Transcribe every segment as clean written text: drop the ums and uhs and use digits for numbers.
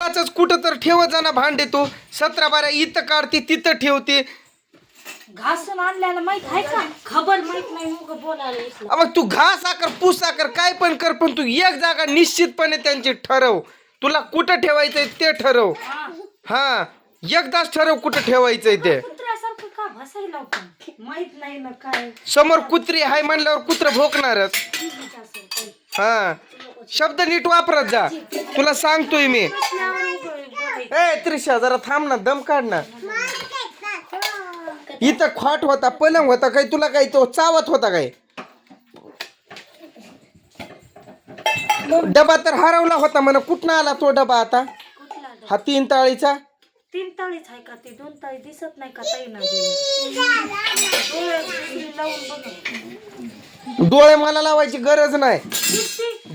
पाचच कुठं तर ठेवत जा ना भांडे तू 17-12 इथं काढते तिथं ठेवते घासून आणल्याला माहित आहे का खबर माहित नाही मग बोलायला मग तू घास आकर पूस आकर काय पण कर पण तू एक जागा निश्चितपणे त्यांची ठरव तुला कुठं ठेवायचंय ते ठरव हा एकदाच ठरव कुठं ठेवायचंय ते कुत्र्यासारखं का भासायला माहित नाही ना काय समोर कुत्री आहे म्हणल्यावर कुत्र भोकणारच हा शब्द नीट वापरत जा तुला सांगतोय मी ए त्रिशा जरा थांब ना दम काढ ना इथं खाट होता पलंग होता काय तुला काय तो चावत होता काय डबा तर हरवला होता म्हणा कुठं आला तो डबा आता हा 3 ताळीचा 3 ताळीच आहे का ते 2 ताळी दिसत नाही का ताई ना डोळे मला लावायची गरज नाही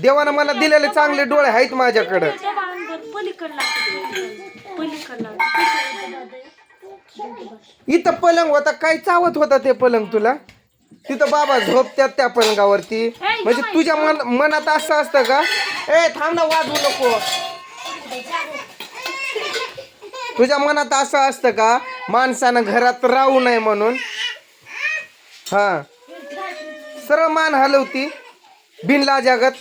देवानं मला दिलेले चांगले डोळे आहेत माझ्याकडे इथं पलंग होता काय चावत होता ते पलंग तुला तिथं बाबा झोपत्यात त्या पलंगावरती म्हणजे तुझ्या मनात असं असतं का ए थांब ना वाजवू नको तुझ्या मनात असं असतं का माणसानं घरात राहू नये म्हणून हा सरळ मान हलवती बिनला जगत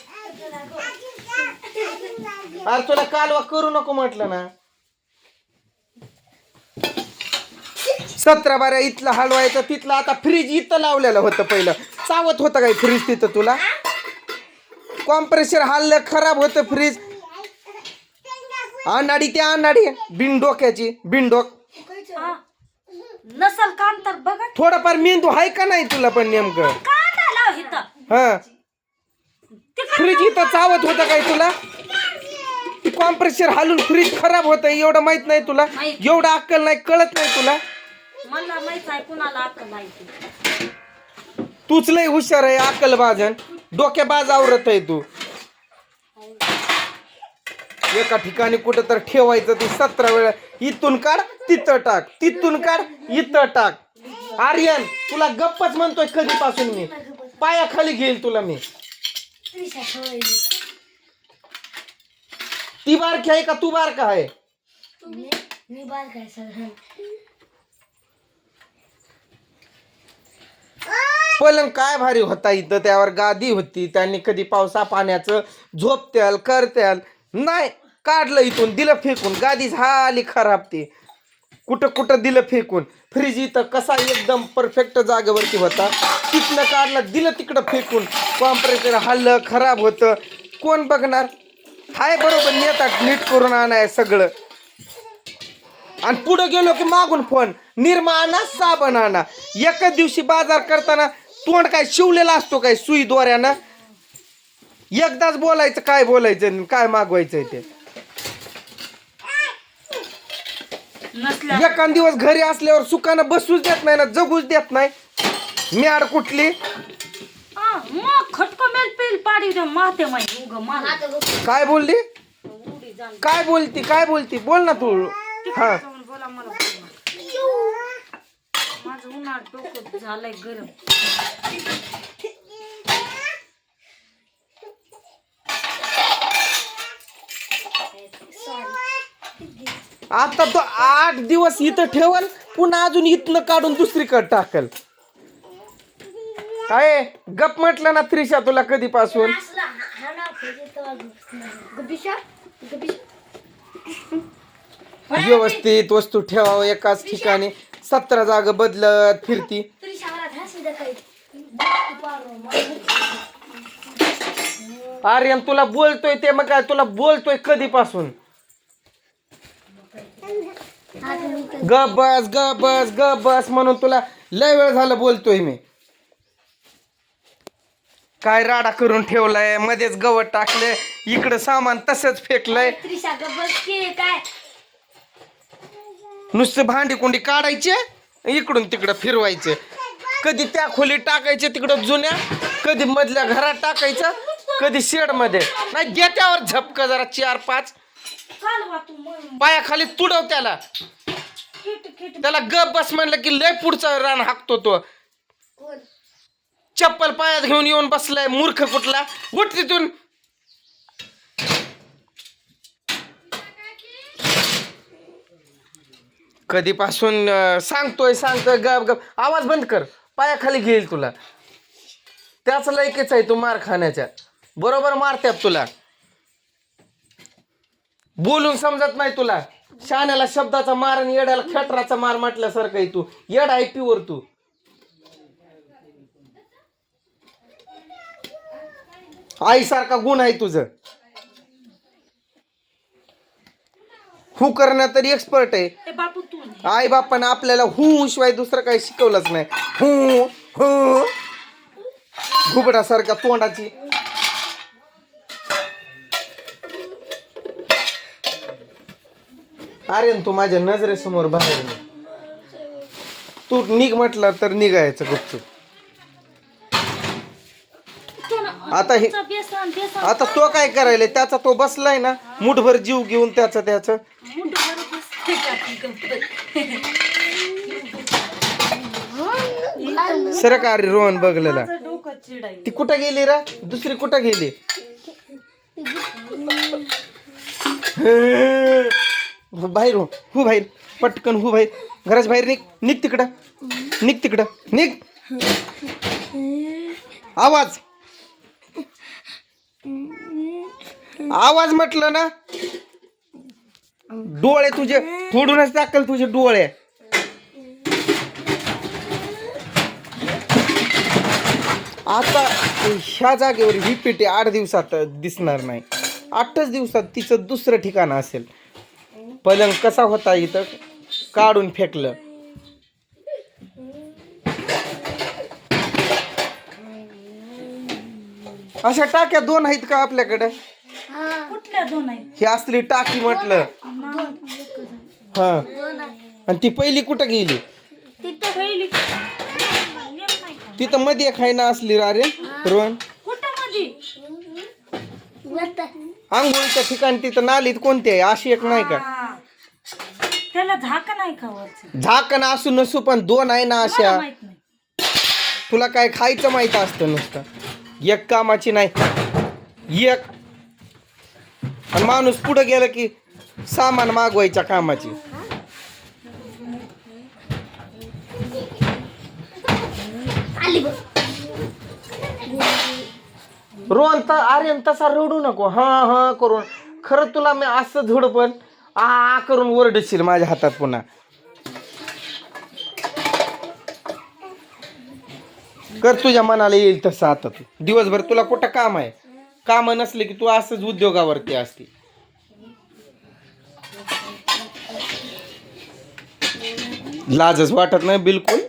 अरे तुला कालवा करू नको म्हटलं ना 17-12 इथलं हलवायचं तिथलं आता फ्रीज इथं लावलेलं होतं पहिलं चावत होतं काय फ्रीज तिथं तुला कॉम्प्रेसर हल्लं खराब होतं फ्रीज अनाडी त्या अनाडी बिनडोक्याची बिनडोक नसल काम तर बघा थोडाफार मेंदू आहे का नाही तुला पण नेमकं हा फ्रीज इथं चावत होतं काय तुला कॉम्प्रेसर हालून फ्रीज खराब होतं एवढं माहित नाही तुला एवढं अक्कल नाही कळत नाही तुला मला माहित आहे कुणाला अक्कल नाही तूच लय हुशार आहे अक्कल बाजन डोक्या बाज आवरत आहे तू एका ठिकाणी कुठं तर ठेवायचं ती 17 वेळा इथून काढ तिथं टाक तिथून काढ इथं टाक आर्यन तुला गप्पच म्हणतोय कधीपासून मी पायाखाली घेईल तुला मी ती बारकी आहे का तू बारका आहे मी बारका आहे सर पलंग काय भारी होता इथं त्यावर गादी होती त्यांनी कधी पावसा पाण्याचं झोपत्याल करत्याल नाही काढलं इथून दिलं फेकून गादी झाली खराब ती कुठं कुठं दिलं फेकून फ्रीज इथं कसा एकदम परफेक्ट जागेवरती होता तिथनं काढलं दिलं तिकडं फेकून कॉम्प्रेसर हल्लं खराब होतं कोण बघणार हाय बरोबर नेतात नीट करून आणाय सगळं आणि पुढं गेलो की मागून फोन निरमा आणा साबण आणा एकच दिवशी बाजार करताना तोंड काय शिवलेला असतो काय सुई दोऱ्यानं एकदाच बोलायचं काय बोलायचं काय मागवायचंय ते एखाद दिवस घरी असल्यावर सुखानं बसूच देत नाही ना जगूच देत नाही म्याड कुठली काय बोलली काय बोलती बोल ना तू हा माझं उन्हाळ डोकं झालंय गरम आता तो 8 दिवस इथं ठेवल पुन्हा अजून इथनं काढून दुसरीकडे टाकल काय गप म्हटलं ना त्रिशा तुला कधीपासून व्यवस्थित वस्तू ठेवावं एकाच ठिकाणी 17 जागा बदलत फिरती आर्यन तुला बोलतोय ते मग काय तुला बोलतोय कधीपासून ग बस म्हणून तुला लय वेळ झालं बोलतोय मी काय राडा करून ठेवलाय मध्येच गवत टाकलंय इकडं सामान तसंच फेकलंय नुसतं भांडी कुंडी काढायचे इकडून तिकडं फिरवायचे कधी त्या खोलीत टाकायचे तिकडं जुन्या कधी मधल्या घरात टाकायचं कधी शेड मध्ये नाही गेट्यावर झपक जरा 4-5 पायाखाली तुडव त्याला गप बस म्हणलं की लय पुढचा रान हाकतो तो चप्पल पायात घेऊन येऊन बसलाय मूर्ख कुठला उठ तिथून कधीपासून सांगतोय गप गप आवाज बंद कर, पायाखाली घेईल तुला. त्याच लायकीच आहे तू मार खाण्याच्या. बरोबर मारत्यात तुला. बोलून समजत नाही तुला. शाण्याला शब्दाचा मार आणि येड्याला खेटराचा मार म्हटल्यासारखं आहे तू. येड आहे प्युअर तू. आईसारखा गुण आहे तुझं. हू करण्यात तरी एक्सपर्ट आहे. ए बापू तू आई बापानं आपल्याला हू शिवाय दुसरं काही शिकवलंच नाही. हू हू घुबडासारखा तोंडाची. अरे तू माझ्या नजरेसमोर बाहेर निघ. तू निघ म्हटलं तर निघायचं गुपचूप. आता हे बेसन बेसन आता तो काय करायला त्याचा तो बसलाय ना मुठभर जीव घेऊन त्याचं सर का रे रोहन बघलेला. डोकं चिडाय. ती कुठं गेली रा दुसरी कुठं गेली. बाहेर हो बाहेर पटकन हो बाहेर. घराच्या बाहेर निघ तिकडं निघ. आवाज म्हटलं ना डोळे तुझे फोडूनच टाकल तुझे डोळे. आता ह्या जागेवर ही पेटी 8 दिवसात दिसणार नाही. 8च दिवसात तिचं दुसरं ठिकाण असेल. पलंग कसा होता इथं काढून फेकलं. अशा टाक्या 2 आहेत का आपल्याकडे. कुठल्या दोन आहेत. ही असली टाकी म्हटलं. हा आणि ती पहिली कुठं गेली. तिथं पहिली तिथं मध्ये एक आहे ना असली रे रोहन. कुठं मध्ये आंघोळीच्या ठिकाणी तिथं नालीत कोणती आहे अशी एक नाही का. हा. त्याला झाकण नाही का वरचं. झाकण असू नसू पण 2 आहे ना अशा. माहित नाही. तुला काय खायचं माहित असतं नुसतं. एक कामाची नाही एक. आणि माणूस पुढे गेला की सामान मागवायच्या कामाची. रोहन तर आर्यन तसा रडू नको. हा करून खरं तुला मी असं झोडपण आ करून ओरडशील माझ्या हातात पुन्हा. कर तुझ्या मनाला येईल तसं. आता तू दिवसभर तुला कुठं काम आहे. काम नसले की तू असंच उद्योगावरती असते. लाजच वाटत नाही बिलकुल.